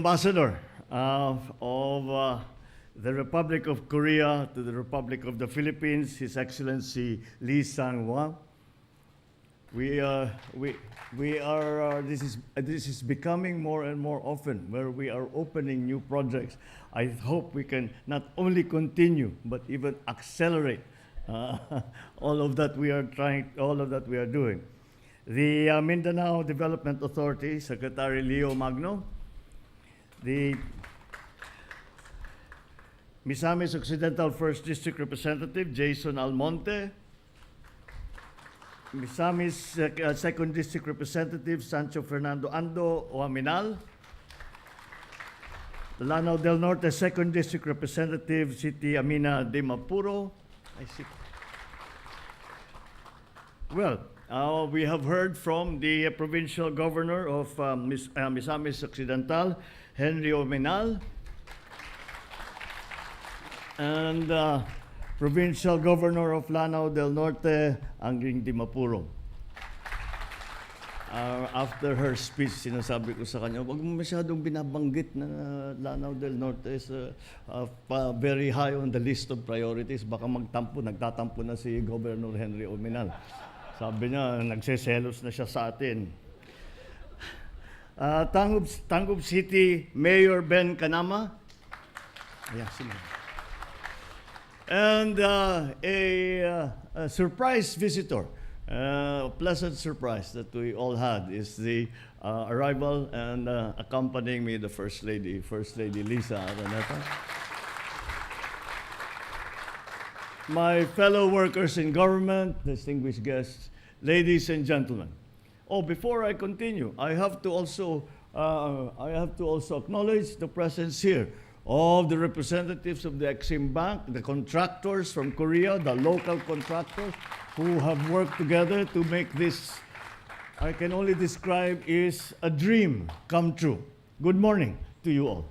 Ambassador of the Republic of Korea to the Republic of the Philippines, His Excellency Lee Sang-hwa. This is becoming more and more often where we are opening new projects. I hope we can not only continue but even accelerate all of that we are doing. The Mindanao Development Authority, Secretary Leo Magno, the Misamis Occidental 1st District Representative Jason Almonte, Misamis 2nd District Representative Sancho Fernando Ando Oaminal, Lanao del Norte 2nd District Representative Siti Amina de Mapuro. I see. Well, we have heard from the Provincial Governor of Misamis Occidental, Henry Oaminal, and Provincial Governor of Lanao del Norte, Angling Di Mapuro. After her speech, sinasabi ko sa kanya, wag mo masyadong binabanggit na Lanao del Norte is very high on the list of priorities. Baka nagtatampo na si Governor Henry Oaminal. Sabi niya, nagseselos na siya sa atin. Tangub City Mayor Ben Canama. Ayan, sino? And a surprise visitor, a pleasant surprise that we all had is the arrival and accompanying me, the First Lady Lisa Araneta. My fellow workers in government, distinguished guests, ladies and gentlemen. Oh, before I continue, I have to also acknowledge the presence here of the representatives of the Exim Bank, the contractors from Korea, the local contractors who have worked together to make this, I can only describe, is a dream come true. Good morning to you all.